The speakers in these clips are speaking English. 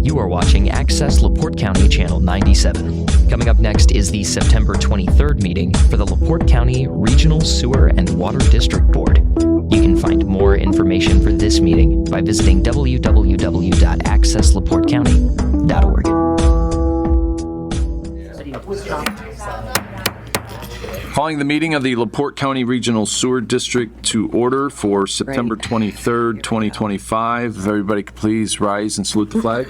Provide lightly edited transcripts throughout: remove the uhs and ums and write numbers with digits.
You are watching Access LaPorte County Channel 97. Coming up next is the September 23rd meeting for the LaPorte County Regional Sewer and Water District Board. You can find more information for this meeting by visiting www.accesslaportecounty.org. Calling the meeting of the LaPorte County Regional Sewer District to order for September 23rd, 2025. If everybody could please rise and salute the flag.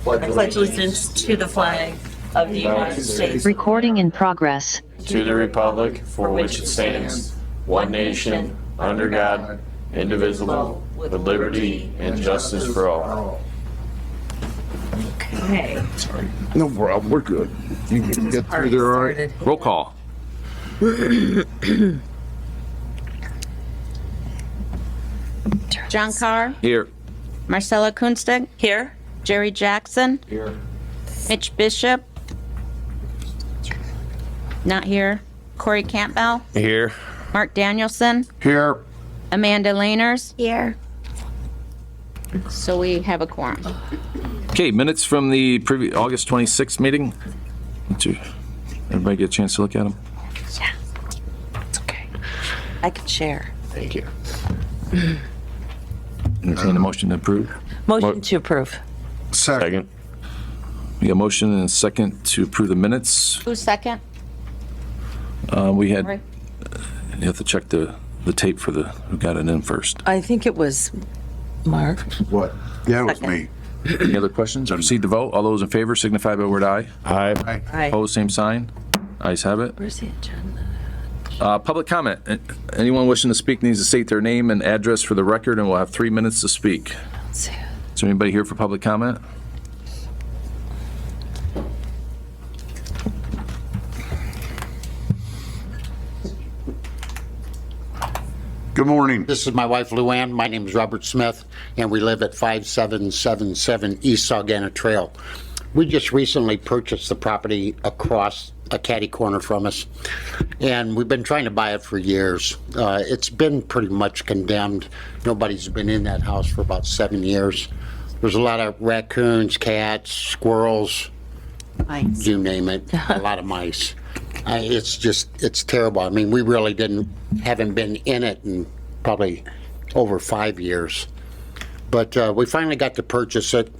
I pledge allegiance to the flag of the United States. Recording in progress. To the republic for which it stands, one nation, under God, indivisible, with liberty and justice for all. Okay. No problem, we're good. You can get through there, all right? Roll call. John Carr, Here. Marcella Kunstig, Here. Jerry Jackson, Here. Mitch Bishop, not here, Corey Campbell, Here. Mark Danielson, Here. Amanda Laners. Here. So we have a quorum. Okay, minutes from the previous August 26th meeting. Everybody get a chance to look at them? Yeah. It's okay. I can share. Thank you. Entertain a motion to approve. Motion to approve. Second. We got a motion and a second to approve the minutes. Who's second? We had, Corey? you have to check the tape for who got it in first. I think it was Mark. What? Yeah, it was Second. me. Any other questions? Proceed to vote. All those in favor signify by word aye. Aye. Aye. Opposed, same sign. Ayes have it. Where's the agenda? Public comment. Anyone wishing to speak needs to state their name and address for the record, and we'll have 3 minutes to speak. Let's see. Is there anybody here for public comment? Good morning. This is my wife, Luann. My name is Robert Smith, and we live at 5777 East Saugana Trail. We just recently purchased the property across a catty corner from us, and we've been trying to buy it for years. It's been pretty much condemned. Nobody's been in that house for about 7 years. There's a lot of raccoons, cats, squirrels, Mice. you name it, a lot of mice. It's terrible. I mean, we really haven't been in it in probably over 5 years. But we finally got to purchase it,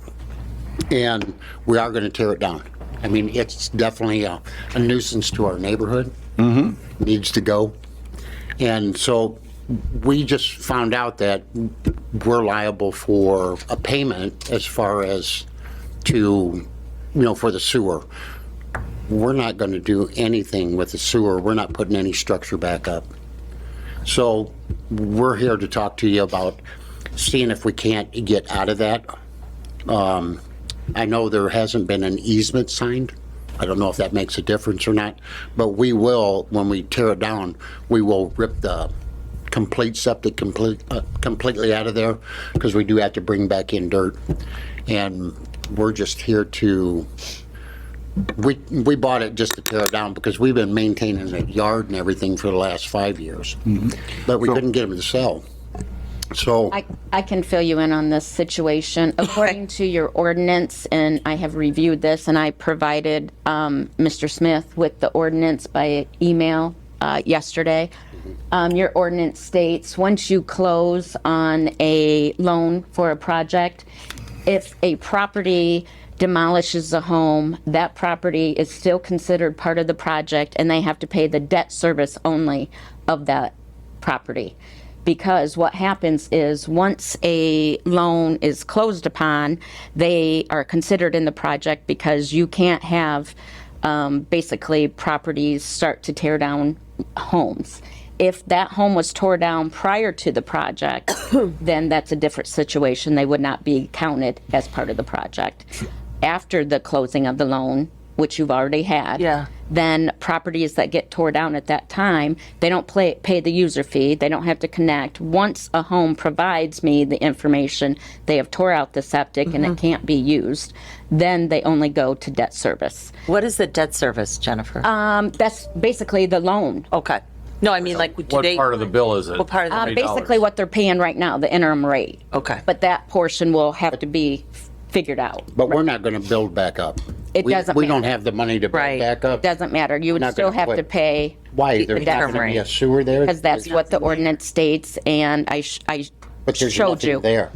and we are going to tear it down. I mean, it's definitely a nuisance to our neighborhood. Mm-hmm. Needs to go. And so we just found out that we're liable for a payment as far as for the sewer. We're not going to do anything with the sewer. We're not putting any structure back up. So we're here to talk to you about seeing if we can't get out of that. I know there hasn't been an easement signed. I don't know if that makes a difference or not, but we will, when we tear it down, we will rip the complete septic completely out of there, because we do have to bring back in dirt. And we're just here to... We bought it just to tear it down because we've been maintaining the yard and everything for the last 5 years. Mm-hmm. But we couldn't get them to sell. So I can fill you in on this situation. According to your ordinance, and I have reviewed this, and I provided Mr. Smith with the ordinance by email yesterday. Your ordinance states once you close on a loan for a project, if a property demolishes a home, that property is still considered part of the project, and they have to pay the debt service only of that property. Because what happens is once a loan is closed upon, they are considered in the project, because you can't have basically properties start to tear down homes. If that home was tore down prior to the project, then that's a different situation. They would not be counted as part of the project. After the closing of the loan, which you've already had, then properties that get tore down at that time, they don't pay the user fee. They don't have to connect. Once a home provides me the information, they have tore out the septic and it can't be used, then they only go to debt service. What is the debt service, Jennifer? That's basically the loan. Okay. No, I mean, like, do What they? part of the bill is it? What part of the? Basically what they're paying right now, the interim rate. Okay. But that portion will have to be figured out. But we're not going to build back up. It doesn't We don't matter. have the money to build Right. back up. Doesn't matter. You would Not still gonna have to quit. pay. Why? There's not interim going to be a rate. sewer there? Because that's what the ordinance states, and I But there's showed nothing you. there.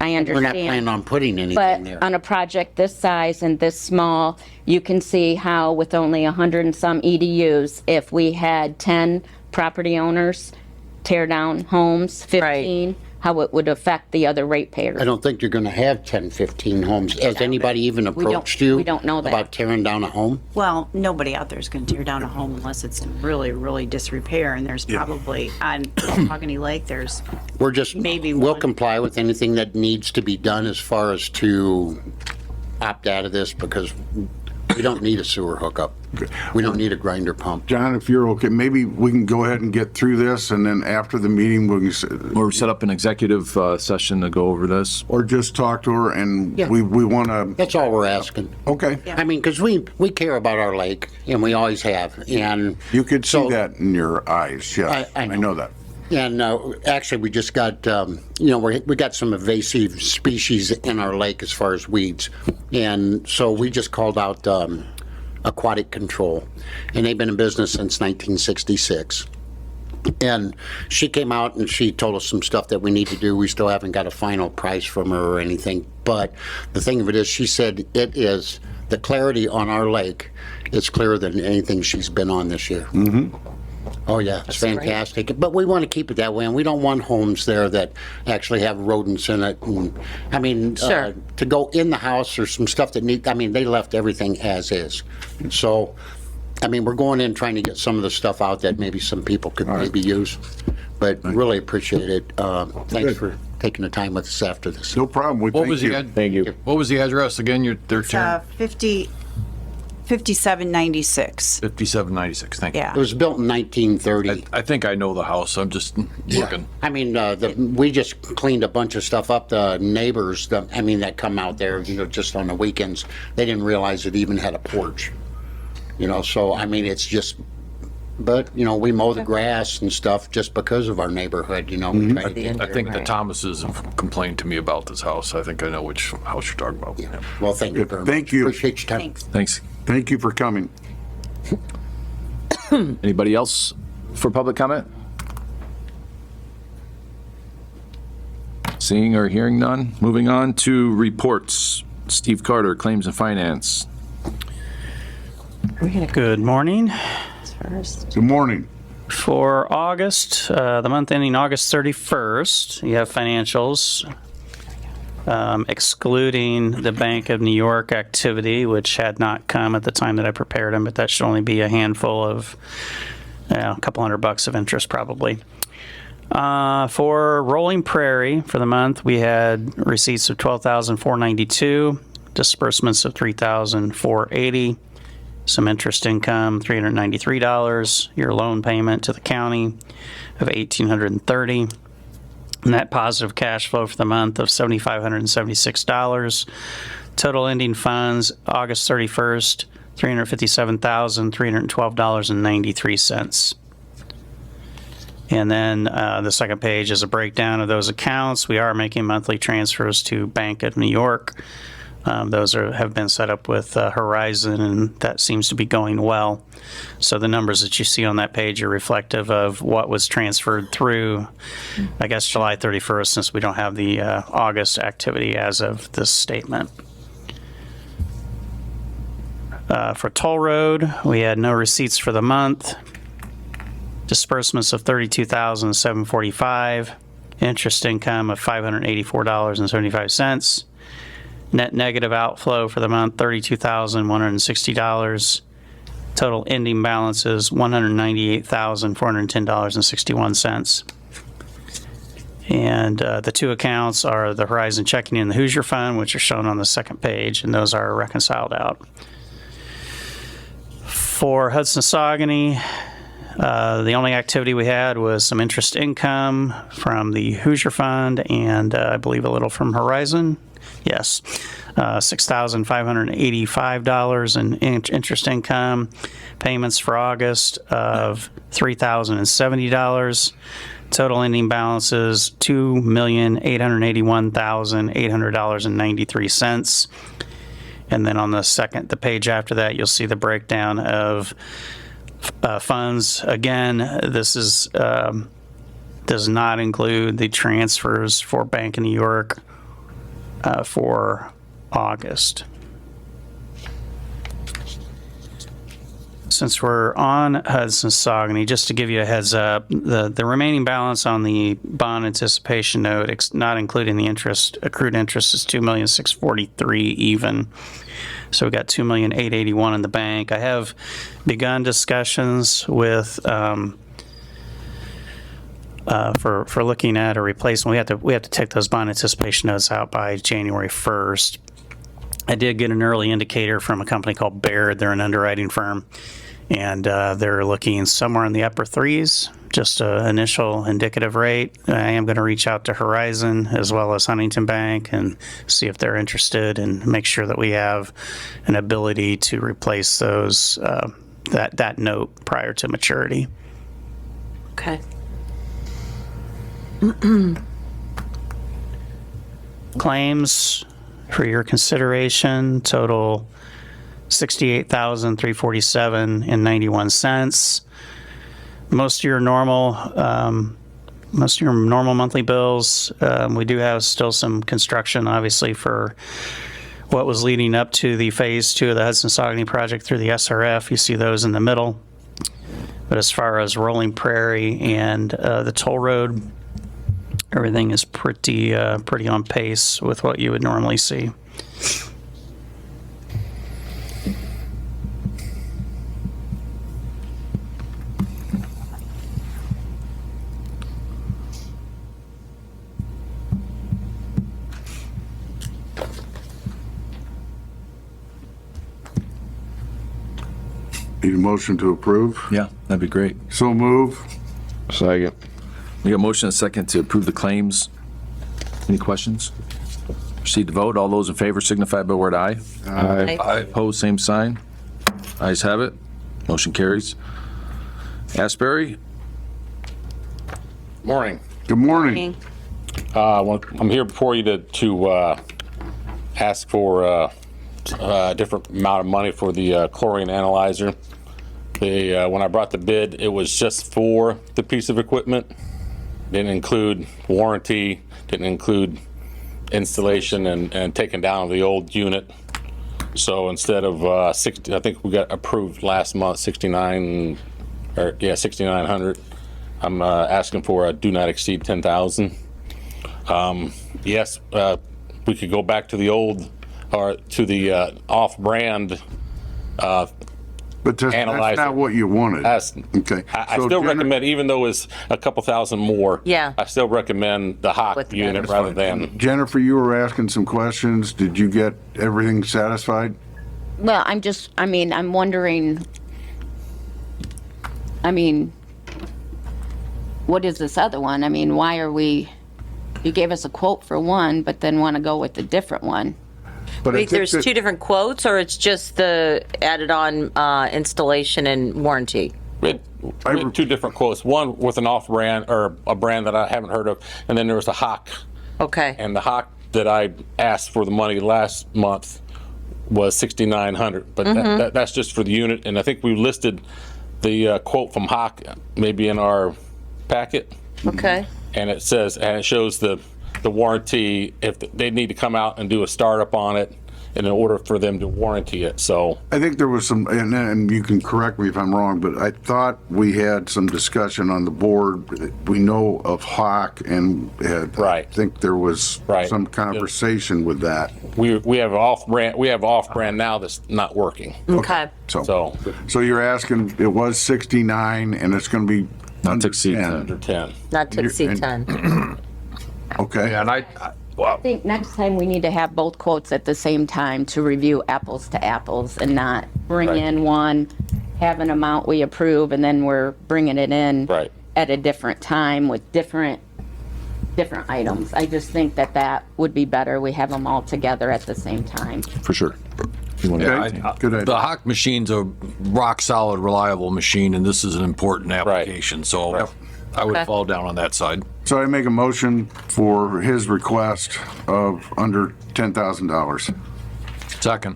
I We're understand. not planning on putting anything But there. on a project this size and this small, you can see how with only 100 and some EDUs, if we had 10 property owners tear down homes, 15, how it would affect the other ratepayers. I don't think you're going to have 10, 15 homes. Has anybody even approached you? we don't know that. About tearing down a home? Well, nobody out there is going to tear down a home unless it's in really, really disrepair, and there's probably, on Mahogany Lake, there's, We're just, Maybe we'll one. comply with anything that needs to be done as far as to opt out of this because we don't need a sewer hookup. We don't need a grinder pump. John, if you're okay, maybe we can go ahead and get through this, and then after the meeting, we can, Or set up an executive session to go over this. or just talk to her, and Yeah. we want to, That's all we're asking. okay. I mean, because we care about our lake, and we always have, and. You could see So- that in your eyes, yes. I I know that. And actually, we just got, we got some invasive species in our lake as far as weeds. And so we just called out aquatic control. And they've been in business since 1966. And she came out and she told us some stuff that we need to do. We still haven't got a final price from her or anything. But the thing of it is, she said it is, the clarity on our lake is clearer than anything she's been on this year. Oh, yeah, it's fantastic. But we want to keep it that way, and we don't want homes there that actually have rodents in it. And, I mean, Sure. to go in the house, there's some stuff that they left everything as is. So, I mean, we're going in trying to get some of the stuff out that maybe some people could maybe use. But really appreciate it. Thanks for taking the time with us after this. No problem. We What thank was you. the, thank you. What was the address again? They're it's tearing 5796. 5796, thank you. Yeah. It was built in 1930. I think I know the house, I'm just looking. I mean, we just cleaned a bunch of stuff up. The neighbors, that come out there, just on the weekends, they didn't realize it even had a porch. So, I mean, it's just, but, we mow the grass and stuff just because of our neighborhood, we try to get. I think the Thomases have complained to me about this house. I think I know which house you're talking about. Yeah. Well, thank you very much. Thank you. Appreciate your time. Thanks. Thanks. Thank you for coming. Anybody else for public comment? Seeing or hearing none. Moving on to reports. Steve Carter, Claims and Finance. Good morning. Good morning. For August, the month ending August 31st, you have financials excluding the Bank of New York activity, which had not come at the time that I prepared them, but that should only be a handful of, a couple $100 of interest probably. For Rolling Prairie for the month, we had receipts of $12,492, disbursements of $3,480, some interest income, $393, your loan payment to the county of $1,830, net positive cash flow for the month of $7,576, total ending funds August 31st, $357,312.93. And then the second page is a breakdown of those accounts. We are making monthly transfers to Bank of New York. Those have been set up with Horizon, and that seems to be going well. So the numbers that you see on that page are reflective of what was transferred through, I guess, July 31st, since we don't have the August activity as of this statement. For Toll Road, we had no receipts for the month. Disbursements of $32,745. Interest income of $584.75. Net negative outflow for the month, $32,160. Total ending balance is $198,410.61. And the two accounts are the Horizon Checking and the Hoosier Fund, which are shown on the second page, and those are reconciled out. For Hudson-Saucony, The only activity we had was some interest income from the Hoosier Fund and I believe a little from Horizon. Yes, $6,585 in interest income, payments for August of $3,070. Total ending balances $2,881,800.93. And then on the page after that, you'll see the breakdown of funds. Again, this is does not include the transfers for Bank of New York for August. Since we're on Hudson-Saucony, just to give you a heads up, the remaining balance on the bond anticipation note, not including the interest, accrued interest, is $2,643,000 even. So we got $2,881,000 in the bank. I have begun discussions with for looking at a replacement. We have to take those bond anticipation notes out by January 1st. I did get an early indicator from a company called Baird. They're an underwriting firm, and they're looking somewhere in the upper threes, just an initial indicative rate. I am going to reach out to Horizon as well as Huntington Bank and see if they're interested and make sure that we have an ability to replace those that note prior to maturity. Okay. Claims for your consideration total $68,347.91. Most of your normal monthly bills. We do have still some construction, obviously, for what was leading up to the phase 2 of the Hudson-Saucony project through the SRF. You see those in the middle. But as far as Rolling Prairie and the toll road, everything is pretty on pace with what you would normally see. Need a motion to approve? Yeah, that'd be great. So move. Second. We got a motion and a second to approve the claims. Any questions? Proceed to vote. All those in favor signify by word aye. Aye. Aye. Opposed, same sign. Ayes have it. Motion carries. Asbury? Morning. Good morning. I'm here before you to ask for a different amount of money for the chlorine analyzer. When I brought the bid, it was just for the piece of equipment. Didn't include warranty, didn't include installation and taking down the old unit. So instead of 60, I think we got approved last month, 6,900. I'm asking for a do not exceed 10,000. Yes, we could go back to the old or to the off-brand But that's analyzer. not what you wanted. Okay. I So still Jenna- recommend, even though it's a couple thousand more. Yeah. I still recommend the Hawk With the unit better. rather than. Jennifer, you were asking some questions. Did you get everything satisfied? Well, I'm wondering, what is this other one? Why are you gave us a quote for one, but then want to go with a different one? But I Wait, think there's that- two different quotes, or it's just the added on installation and warranty? Two different quotes. One with an off-brand or a brand that I haven't heard of, and then there was a Hawk. Okay. And the Hawk that I asked for the money last month was 6,900, but that's just for the unit. And I think we listed the quote from Hawk maybe in our packet. Okay. And it says, and it shows the warranty, if they need to come out and do a startup on it in order for them to warranty it. So I think there was some, and you can correct me if I'm wrong, but I thought we had some discussion on the board. We know of Hawk and had, Right. I think there was Right. some conversation with that. we have off-brand now that's not working. Okay. So So you're asking, it was 69 and it's going to be Not to under exceed 10. under 10. Not to exceed 10. Okay. And I think next time we need to have both quotes at the same time to review apples to apples and not bring in one have an amount we approve and then we're bringing it in Right. at a different time with different items. I just think that would be better. We have them all together at the same time. For sure. You want to Good idea. The Hawk machine's a rock-solid, reliable machine, and this is an important application, so I would fall down on that side. So I make a motion for his request of under $10,000. Second.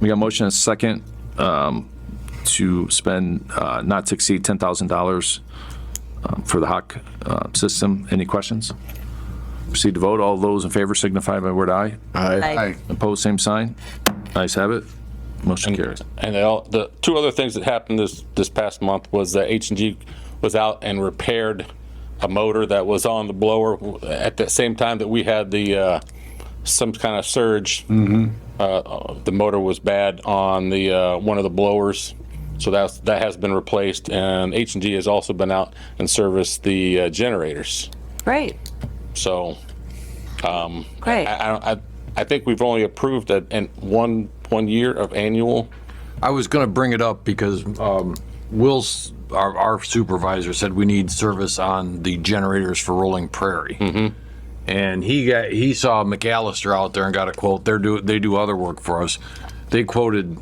We got a motion and a second to spend not to exceed $10,000 for the Hawk system. Any questions? Proceed to vote. All those in favor signify by word aye. Aye. Opposed, same sign. Ayes have it. Motion carries. And the two other things that happened this past month was that H&G was out and repaired a motor that was on the blower at the same time that we had the some kind of surge. The motor was bad on the one of the blowers, so that has been replaced. And H&G has also been out and serviced the generators. Great. So, Great. I think we've only approved one year of annual. I was going to bring it up because Will's, our supervisor, said we need service on the generators for Rolling Prairie. And he saw McAllister out there and got a quote. They do other work for us. They quoted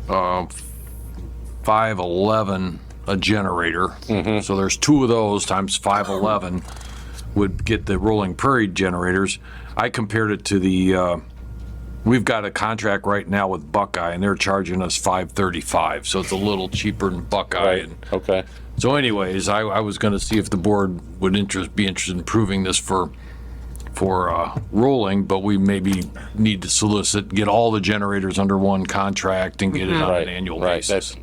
$511 a generator. So there's two of those times $511 would get the Rolling Prairie generators. I compared it to we've got a contract right now with Buckeye, and they're charging us $535, so it's a little cheaper than Buckeye. Okay. So anyways, I was going to see if the board would be interested in approving this for rolling, but we maybe need to get all the generators under one contract and get it on an annual basis.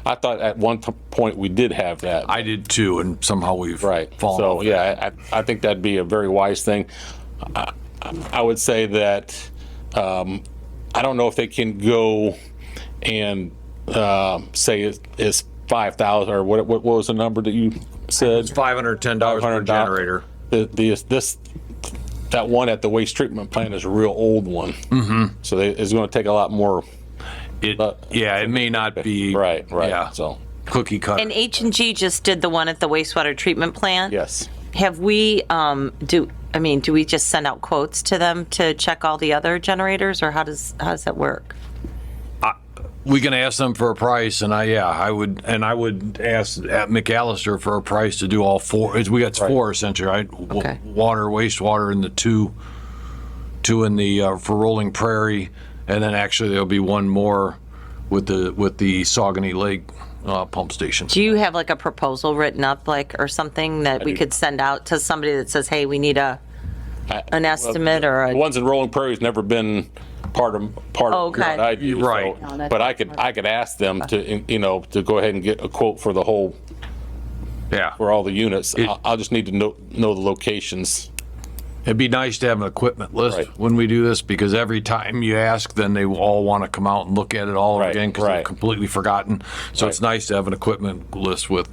I thought at one point we did have that. I did too, and somehow we've fallen off. Yeah, I think that'd be a very wise thing. I would say that I don't know if they can go and say it's 5,000 or what was the number that you said? It's $510 per generator. That one at the waste treatment plant is a real old one. So it's going to take a lot more. It may not be right. Yeah, So cookie cutter. And H&G just did the one at the wastewater treatment plant? yes. Have we, do we just send out quotes to them to check all the other generators, or how does that work? We can ask them for a price, and I would ask at McAllister for a price to do all four. We got four essentially, right? Okay. Water, wastewater, and the two in the for Rolling Prairie, and then actually there'll be one more with the Saugony Lake pump station. Do you have like a proposal written up, or something that we could send out to somebody that says, hey, we need an estimate or The ones in Rolling Prairie has never been part of okay. what I do. Right. So, but I could ask them to to go ahead and get a quote for the whole for all the units. I'll just need to know the locations. It'd be nice to have an equipment list when we do this, because every time you ask, then they all want to come out and look at it all again because they're completely forgotten. So it's nice to have an equipment list with.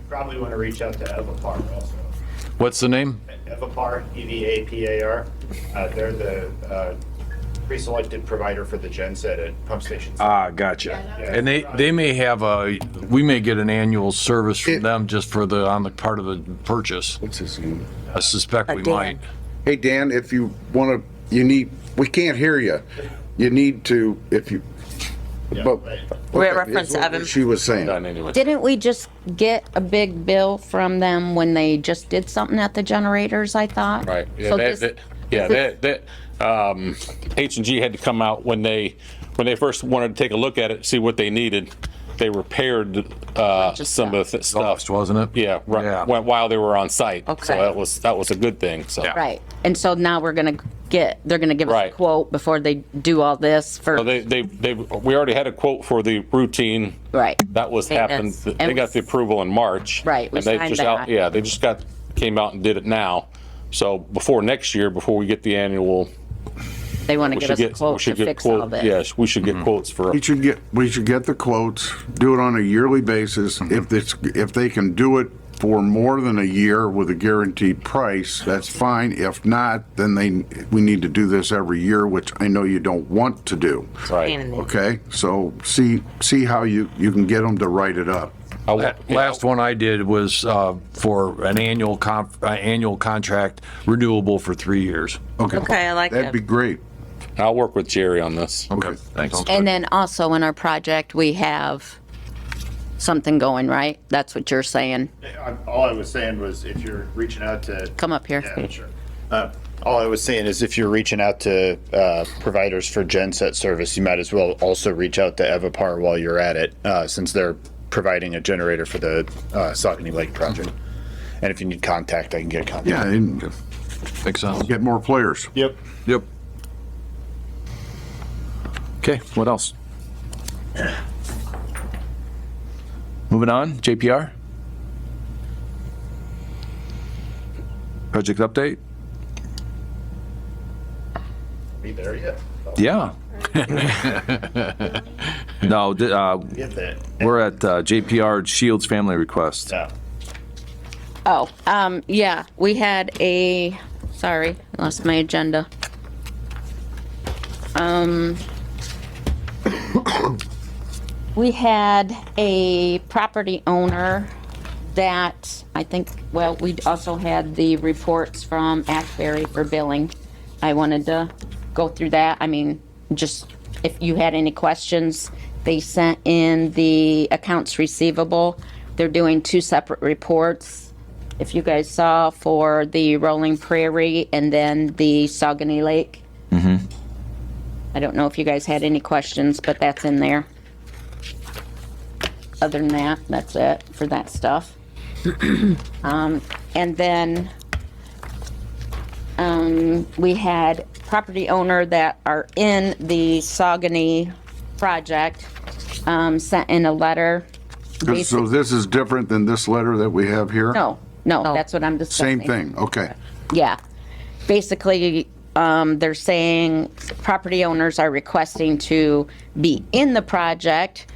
Probably want to reach out to LaPorte also. What's the name? LaPorte, EVAPAR. They're the pre-selected provider for the genset at pump stations. Gotcha. And they may have we may get an annual service from them just for on the part of the purchase. What's his name? I suspect we Dan. might. Hey, Dan, if you want to, we can't hear you. You need to, if you, but. We're at okay, reference is what Evan. She was saying. Done anyway. Didn't we just get a big bill from them when they just did something at the generators, I thought? Right. So H&G had to come out when they first wanted to take a look at it, see what they needed. They repaired some of the stuff, Lost, wasn't it? Yeah, while they were on site. Okay. So that was a good thing. So Right. And so now they're going to give us a quote before they do all this for. So we already had a quote for the routine. Right. That was happened. They got the approval in March. Right, we And they signed just that. they just came out and did it now. So before next year, before we get the annual. They want to give us a quote to fix all this. Yes, we should get quotes for. We should get the quotes, do it on a yearly basis. If they can do it for more than a year with a guaranteed price, that's fine. If not, then we need to do this every year, which I know you don't want to do. Right. Okay, so see how you can get them to write it up. Last one I did was for an annual contract renewable for 3 years. Okay, I like That'd that. be great. I'll work with Jerry on this. Okay, thanks. And then also in our project, we have something going, right? That's what you're saying. All I was saying was if you're reaching out to. Come up here. Yeah, sure. All I was saying is if you're reaching out to providers for genset service, you might as well also reach out to Evapar while you're at it, since they're providing a generator for the Saucony Lake project. And if you need contact, I can get contact. Yeah, and Makes sense. get more players. Yep. Yep. Okay, what else? Moving on, JPR? Project update? Be there yet? Yeah. No, Get that. we're at JPR Shields family request. Yeah. Oh, yeah, we had sorry, lost my agenda. We had a property owner that I think, well, we also had the reports from Ashbury for billing. I wanted to go through that. I mean, just if you had any questions, they sent in the accounts receivable. They're doing 2 separate reports. If you guys saw for the Rolling Prairie and then the Saucony Lake. I don't know if you guys had any questions, but that's in there. Other than that, that's it for that stuff. And then we had property owner that are in the Saucony project sent in a letter. So this is different than this letter that we have here? No, that's what I'm discussing. Same thing, okay. Yeah. Basically, they're saying property owners are requesting to be in the project,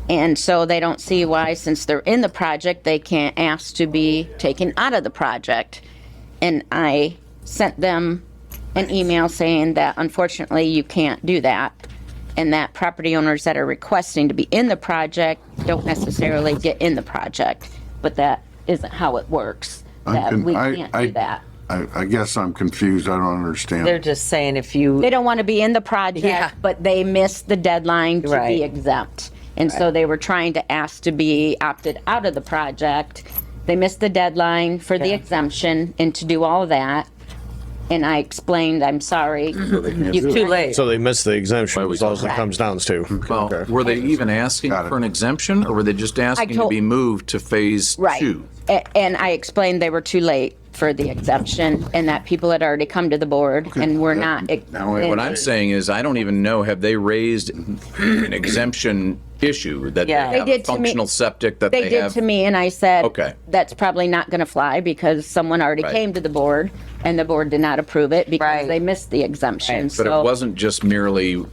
and so they don't see why, since they're in the project, they can't ask to be taken out of the project. And I sent them an email saying that unfortunately you can't do that, and that property owners that are requesting to be in the project don't necessarily get in the project, but that isn't how it works, that we can't do that. I guess I'm confused, I don't understand. They're just saying if you, They don't want to be in the project, Yeah. but they missed the deadline to Right. be exempt. And so they were trying to ask to be opted out of the project. They missed the deadline for the exemption and to do all of that. And I explained, I'm sorry. too late. So they missed the exemption, is all it comes down to. Well, were they even asking Got it. for an exemption, or were they just asking to told- be moved to phase Right. 2? And I explained they were too late for the exemption and that people had already come to the board and were not. Now I- What I'm saying is, I don't even know, have they raised an exemption issue that they Yeah. They have a did to me- functional septic that They they did have? to me, and I said, Okay. that's probably not going to fly because someone already Right. came to the board and the board did not approve it because Right. they missed the exemption. Right. But it So- wasn't just merely,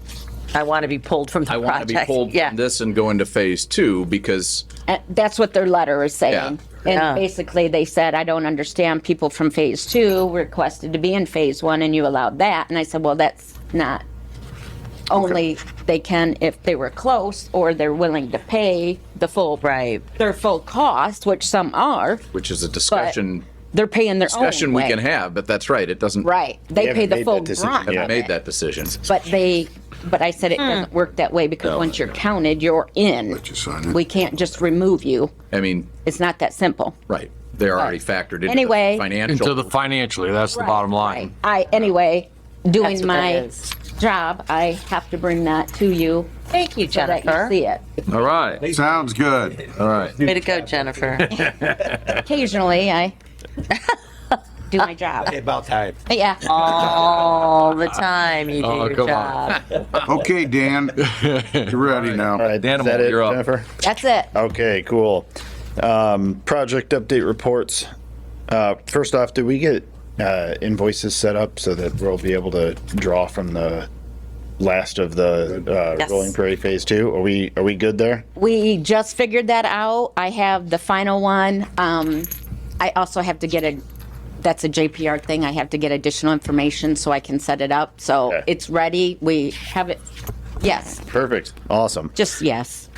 I want to be pulled from the I project. want to be pulled Yeah. from this and go into phase 2, because, That's what their letter is saying. Yeah. And Yeah. basically, they said, I don't understand, people from phase 2 requested to be in phase 1 and you allowed that. And I said, well, that's not, only they can if they were close or they're willing to pay the full, Right. their full cost, which some are, which is a but discussion they're paying their own we way. can have, but that's right, it doesn't. Right, they We pay haven't the made full that decision brunt. yet. of Haven't made it. that decision. But I said it doesn't work that way because No. once you're counted, you're in. Let you sign it. We can't just remove you. I mean, It's not that simple. right, they're already factored into Anyway. the financial. Into the financially, that's the bottom line. Anyway, doing That's what that my is. job, I have to bring that to you Thank you, so that you Jennifer. see it. All right, Sounds good. all right. Way to go, Jennifer. Occasionally, I do my job. About time. Yeah. All the time you do Oh, your come job. Okay, Dan, you're ready now. All right, Danimal, is that it, you're up. Jennifer? That's it. Okay, cool. Project update reports. First off, did we get invoices set up so that we'll be able to draw from the last of the Yes. Rolling Prairie Phase 2? Are we good there? We just figured that out. I have the final one. I also have to get that's a JPR thing. I have to get additional information so I can set it up. So Okay. it's ready. We have it. Yes, Perfect. Awesome. just yes.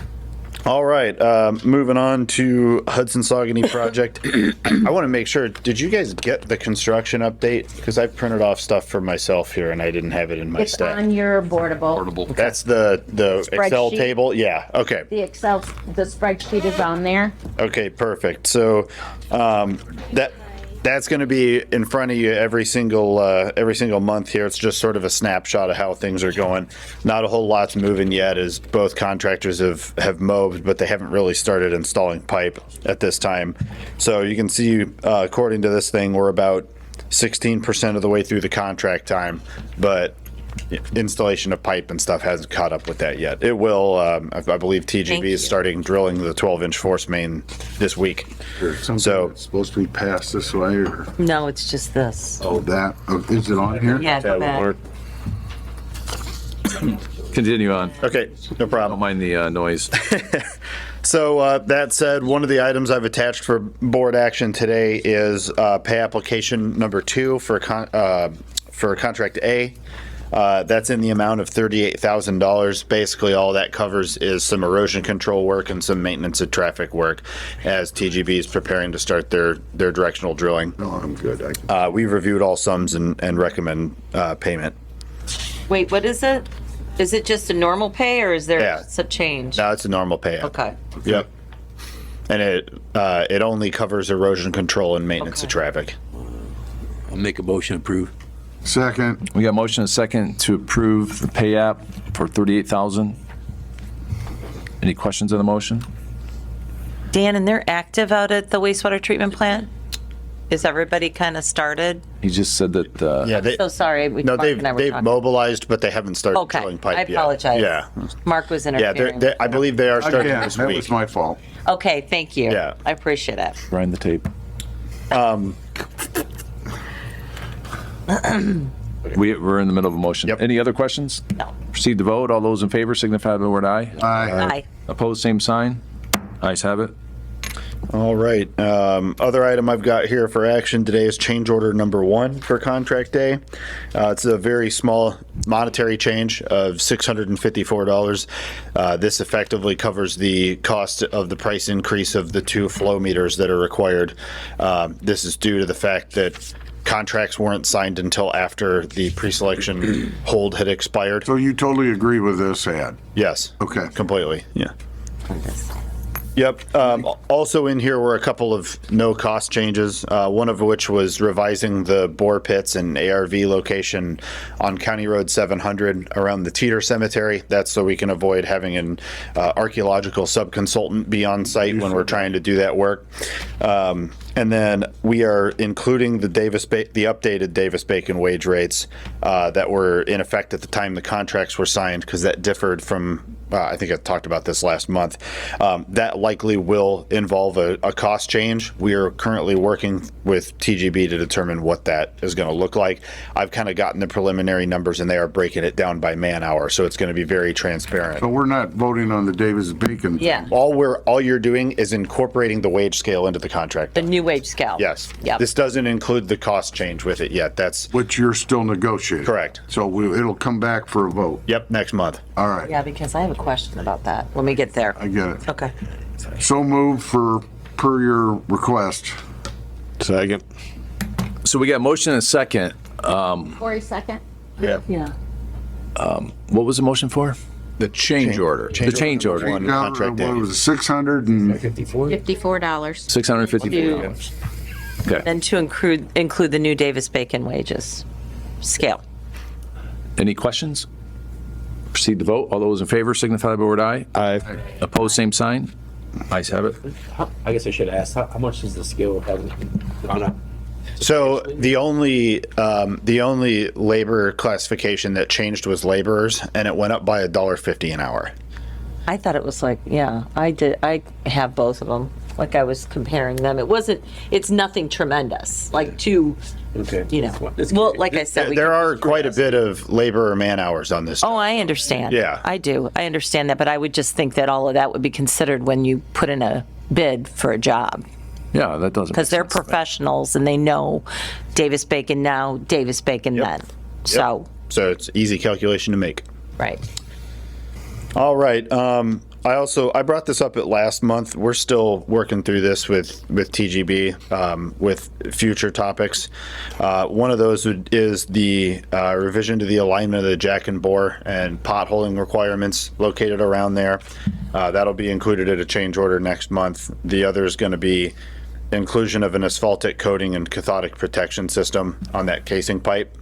All right, moving on to Hudson Saugony project. I want to make sure, did you guys get the construction update? Because I printed off stuff for myself here and I didn't have it in my It's stack. on your boardable. That's the Excel Spreadsheet. table? Yeah, okay. The spreadsheet is on there. Okay, perfect. So that's going to be in front of you every single month here. It's just sort of a snapshot of how things are going. Not a whole lot's moving yet, as both contractors have mowed, but they haven't really started installing pipe at this time. So you can see, according to this thing, we're about 16% of the way through the contract time, but installation of pipe and stuff hasn't caught up with that yet. It will. I believe TGB is starting drilling the 12-inch force main this week. So it's supposed to be passed this way, or No, it's just this. that? Is it on here? Yeah, go back. Continue on. Okay, no problem. Don't mind the noise. So that said, one of the items I've attached for board action today is pay application number 2 for contract A. That's in the amount of $38,000. Basically, all that covers is some erosion control work and some maintenance of traffic work as TGB is preparing to start their directional drilling. No, I'm good. We reviewed all sums and recommend payment. Wait, what is it? Is it just a normal pay or is there Yeah. a change? Now it's a normal payout. Okay. Yep. And it only covers erosion control and maintenance of Okay. traffic. I'll make a motion to approve. Second. We got motion and second to approve the pay app for $38,000. Any questions on the motion? Dan, and they're active out at the wastewater treatment plant? Is everybody kind of started? He just said that, Yeah, So sorry. no, Mark and I were they've talking. mobilized, but they haven't started Okay, drilling pipe I yet. apologize. Yeah, Mark was yeah. interfering. I believe they are starting Again, this that week. was my fault. Okay, thank you. Yeah. I appreciate it. grind the tape. We're in the middle of a motion. Yep. Any other questions? No. Proceed to vote. All those in favor signify by the word aye. Aye. Opposed, same sign. Ayes have it. All right. Other item I've got here for action today is change order number 1 for contract day. It's a very small monetary change of $654. This effectively covers the cost of the price increase of the 2 flow meters that are required. This is due to the fact that contracts weren't signed until after the pre-selection hold had expired. So you totally agree with this ad? Yes. Okay. Completely, yeah. Yep. Also in here were a couple of no-cost changes, one of which was revising the bore pits and ARV location on County Road 700 around the Teeter Cemetery. That's so we can avoid having an archaeological subconsultant be on site when we're trying to do that work. And then we are including the updated Davis-Bacon wage rates that were in effect at the time the contracts were signed, because that differed from, I think I talked about this last month. That likely will involve a cost change. We are currently working with TGB to determine what that is going to look like. I've kind of gotten the preliminary numbers, and they are breaking it down by man hour, so it's going to be very transparent. So we're not voting on the Davis-Bacon? Yeah. All you're doing is incorporating the wage scale into the contract. The new wage scale. Yes. Yep. This doesn't include the cost change with it yet. That's Which you're still negotiating? correct. So it'll come back for a vote? Yep, next month. All right. Yeah, because I have a question about that when we get there. I get it. Okay. So moved per your request. Second. So we got motion and second. Corey, second. Yeah. What was the motion for? The change order. The change order. One contract What day. was it, 600 and? $54. $654. Okay. And to include the new Davis-Bacon wages scale. Any questions? Proceed to vote. All those in favor signify by the word aye. Aye. Opposed, same sign. Ayes have it. I guess I should ask, how much does the scale have gone up? So the only labor classification that changed was laborers, and it went up by $1.50 an hour. I thought it was like, yeah, I did. I have both of them. like I was comparing them. It's nothing tremendous, like well, like I said. There are quite a bit of labor or man hours on this. Oh, I understand. Yeah. I do. I understand that, but I would just think that all of that would be considered when you put in a bid for a job. Yeah, that doesn't. Because they're professionals and they know Davis-Bacon now, Davis-Bacon then. So, it's easy calculation to make. right. All right. I brought this up at last month. We're still working through this with TGB with future topics. One of those is the revision to the alignment of the jack and bore and potholing requirements located around there. That'll be included at a change order next month. The other is going to be inclusion of an asphaltic coating and cathodic protection system on that casing pipe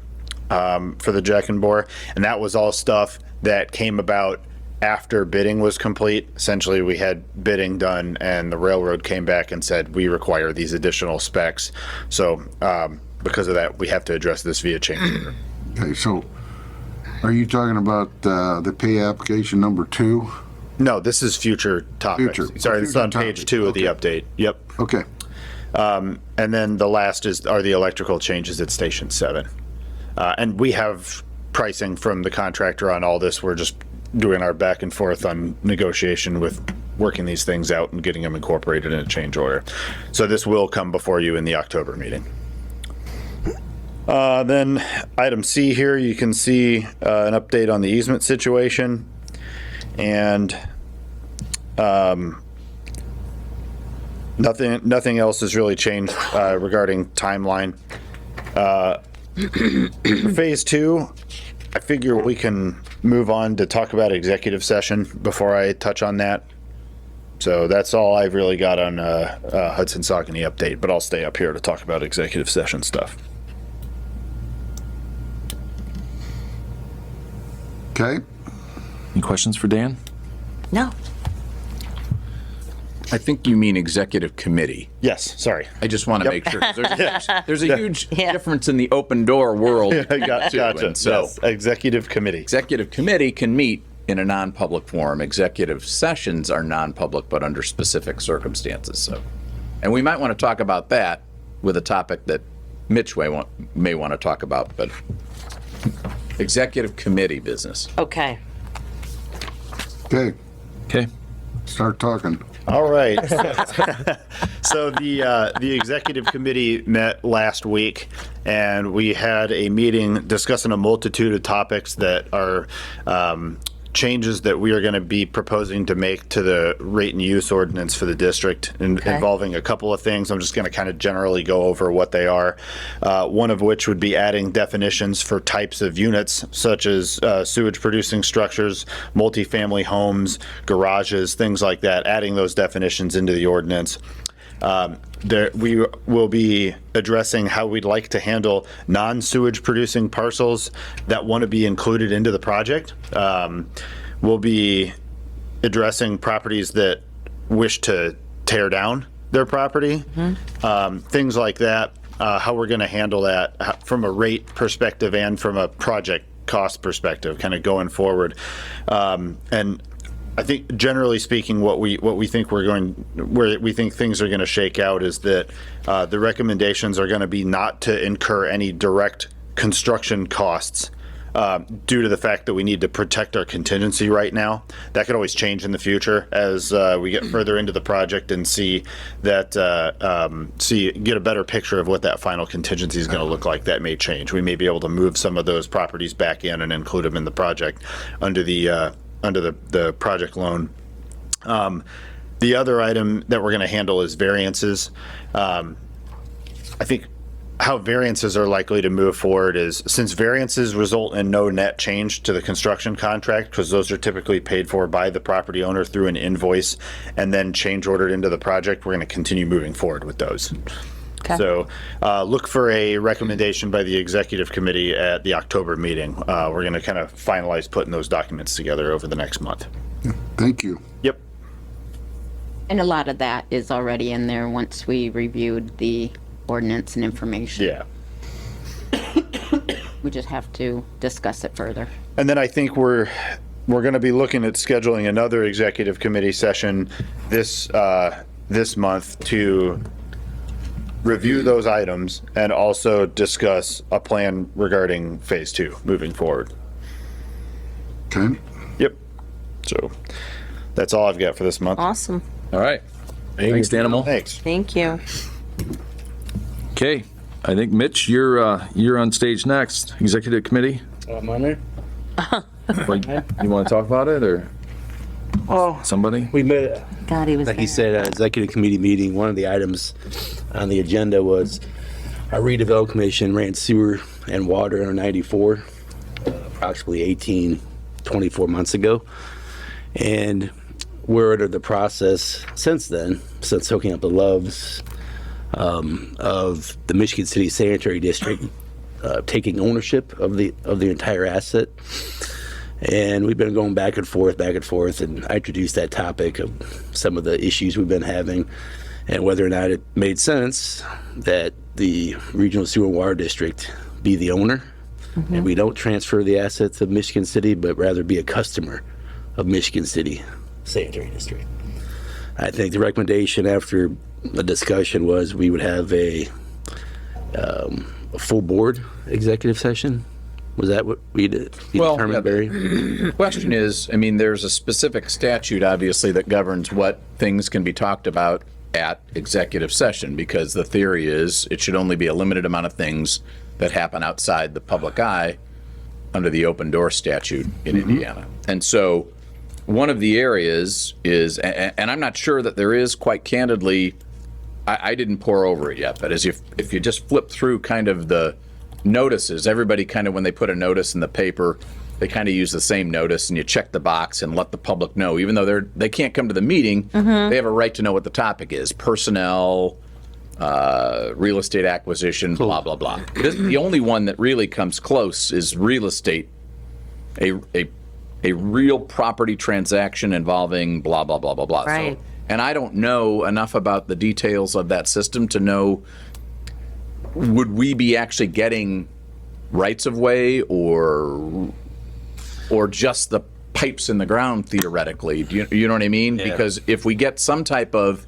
for the jack and bore. And that was all stuff that came about after bidding was complete. Essentially, we had bidding done and the railroad came back and said, we require these additional specs. So because of that, we have to address this via change order. Okay, so are you talking about the pay application number 2? No, this is future topics. Sorry, this is on page 2 of the update. Yep. Okay. And then the last are the electrical changes at Station 7. And we have pricing from the contractor on all this. We're just doing our back and forth on negotiation with working these things out and getting them incorporated in a change order. So this will come before you in the October meeting. Then item C here, you can see an update on the easement situation. And nothing else has really changed regarding timeline. Phase 2, I figure we can move on to talk about executive session before I touch on that. So that's all I've really got on Hudson Saucony update, but I'll stay up here to talk about executive session stuff. Okay. Any questions for Dan? No. I think you mean executive committee. Yes, sorry. I just want to make sure. There's a huge difference in the open door world. Gotcha. So, yes, executive committee. Executive committee can meet in a non-public forum. Executive sessions are non-public, but under specific circumstances. So, and we might want to talk about that with a topic that Mitch may want to talk about, but executive committee business. Okay. Okay. Okay. Start talking. All right. So the executive committee met last week, and we had a meeting discussing a multitude of topics that are changes that we are going to be proposing to make to the rate and use ordinance for the district, involving a couple of things. I'm just going to kind of generally go over what they are. One of which would be adding definitions for types of units, such as sewage producing structures, multifamily homes, garages, things like that, adding those definitions into the ordinance. We will be addressing how we'd like to handle non-sewage producing parcels that want to be included into the project. We'll be addressing properties that wish to tear down their property, things like that, how we're going to handle that from a rate perspective and from a project cost perspective, kind of going forward. And I think generally speaking, where we think things are going to shake out is that the recommendations are going to be not to incur any direct construction costs due to the fact that we need to protect our contingency right now. That could always change in the future as we get further into the project and get a better picture of what that final contingency is going to look like. That may change. We may be able to move some of those properties back in and include them in the project under the project loan. The other item that we're going to handle is variances. I think how variances are likely to move forward is, since variances result in no net change to the construction contract, because those are typically paid for by the property owner through an invoice and then change ordered into the project, we're going to continue moving forward with those. Okay. So look for a recommendation by the executive committee at the October meeting. We're going to kind of finalize putting those documents together over the next month. Thank you. Yep. And a lot of that is already in there once we reviewed the ordinance and information. Yeah. We just have to discuss it further. And then I think we're going to be looking at scheduling another executive committee session this this month to review those items and also discuss a plan regarding phase 2 moving forward. Okay. Yep. So that's all I've got for this month. Awesome. All right. Thanks, Danimal. Thanks. Thank you. Okay, I think Mitch, you're on stage next. Executive Committee. I'm on there. You want to talk about it or Oh, somebody? we met, God, he was like he there. said, executive committee meeting. One of the items on the agenda was our redevelopment commission ran sewer and water in 94, approximately 24 months ago. And we're under the process since then, since hooking up the Loves, of the Michigan City Sanitary District taking ownership of the entire asset. And we've been going back and forth, and I introduced that topic of some of the issues we've been having and whether or not it made sense that the Regional Sewer and Water District be the owner, and we don't transfer the assets of Michigan City, but rather be a customer of Michigan City Sanitary District. I think the recommendation after the discussion was we would have a full board executive session. Was that what we determined, Barry? The question is, I mean, there's a specific statute, obviously, that governs what things can be talked about at executive session, because the theory is it should only be a limited amount of things that happen outside the public eye under the open door statute in Indiana. And so one of the areas is, and I'm not sure that there is, quite candidly, I didn't pour over it yet, but as if you just flip through kind of the notices, everybody kind of, when they put a notice in the paper, they kind of use the same notice, and you check the box and let the public know, even though they can't come to the meeting, they have a right to know what the topic is: personnel, real estate acquisition, blah blah blah. The only one that really comes close is real estate, a real property transaction involving blah blah blah blah blah. Right. So, and I don't know enough about the details of that system to know, would we be actually getting rights of way or just the pipes in the ground theoretically? Do you know what I mean? Yeah. Because if we get some type of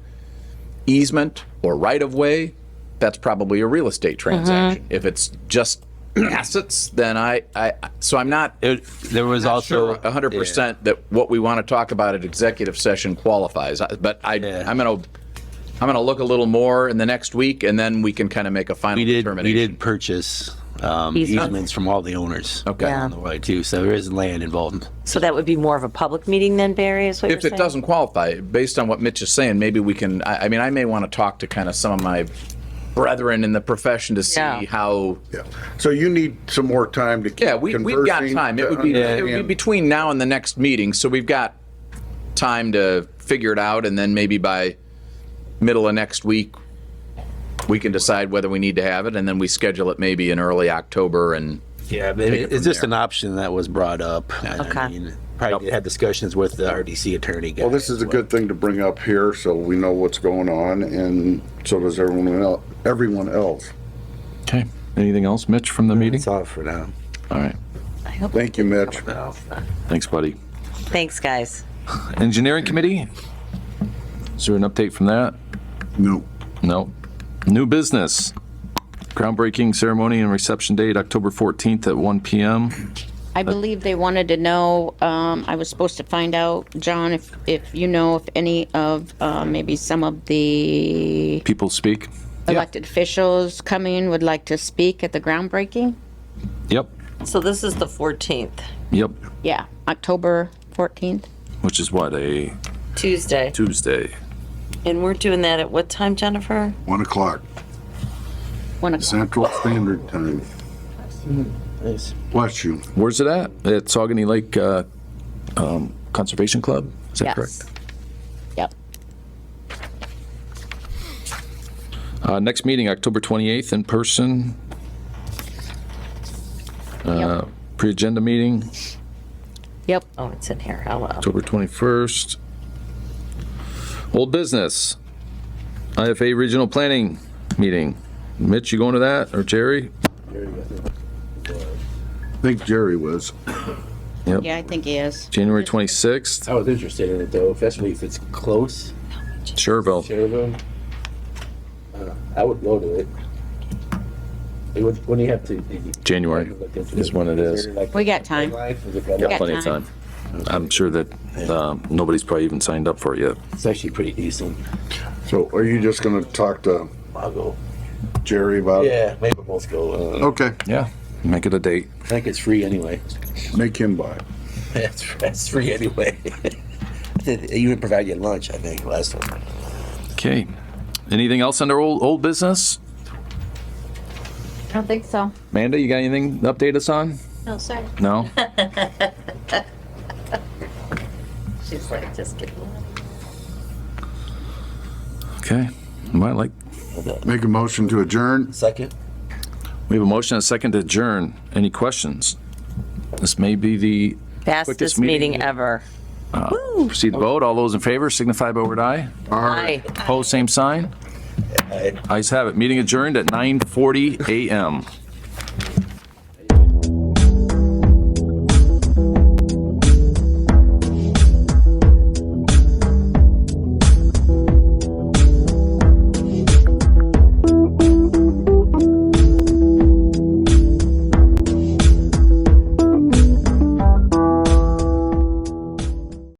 easement or right of way, that's probably a real estate transaction. If it's just assets, then I'm not. There was not also sure 100% that what we want to talk about at executive session qualifies. But I'm gonna look a little more in the next week, and then we can kind of make a final determination. We did purchase easements from all the owners. Okay. Yeah. On the way too, so there is land involved. So that would be more of a public meeting then, Barry, is what If you're it saying? doesn't qualify, based on what Mitch is saying, maybe we can. I mean, I may want to talk to kind of some of my brethren in the profession to see Yeah. how. Yeah. So you need some more time to keep Yeah, we've got conversing time. to It would be understand. between now and the next meeting, so we've got time to figure it out, and then maybe by middle of next week, we can decide whether we need to have it, and then we schedule it maybe in early October. And Yeah, but take it it's from just there. an option that was brought up. And, Okay. I mean, probably had discussions with the RDC attorney. Well, this is a good thing to bring up here, so we know what's going on, and so does everyone else. Okay. Anything else, Mitch, from the meeting? That's all for now. All right. Thank you, Mitch. Thanks, buddy. Thanks, guys. Engineering Committee? Is there an update from that? No. No. New business. Groundbreaking ceremony and reception date, October 14th at 1 p.m. I believe they wanted to know, I was supposed to find out, John, if you know if any of, maybe some of the People speak? elected officials coming would like to speak at the groundbreaking? Yep. So this is the 14th, Yep. Yeah, October 14th. Which is what, a Tuesday. Tuesday? And we're doing that at what time, Jennifer? 1 o'clock, 1 o'clock. Central Standard Time. Nice. Bless you. Where's it at? At Saugony Lake Conservation Club? Is that correct? Yep. Next meeting, October 28th, in person. Yep. Pre-agenda meeting, Yep. Oh, it's in here. Hello. October 21st. Old business. IFA Regional Planning meeting. Mitch, you going to that, or Jerry? I think Jerry was. Yep. Yeah, I think he is. January 26th. I was interested in it though, especially if it's close. Sherville. Cherville. I would go to it. When do you have to? January is when it is. We got time. Got plenty of time. I'm sure that nobody's probably even signed up for it yet. It's actually pretty decent. So are you just gonna talk to I'll go. Jerry about it? Yeah, maybe we'll both go. Okay, Yeah, make it a date. I think it's free anyway. make him buy it. That's free anyway. They even provide you lunch, I think, last one. Okay. Anything else under old business? I don't think so. Amanda, you got anything to update us on? No, sorry. No? She's like, just kidding. Okay. Well, like, Make a motion to adjourn. Second? we have a motion and a second to adjourn. Any questions? This may be the Fastest quickest meeting meeting ever. Proceed to vote. All those in favor signify by word aye. Aye. Opposed, same sign. Ayes have it. Meeting adjourned at 9:40 a.m.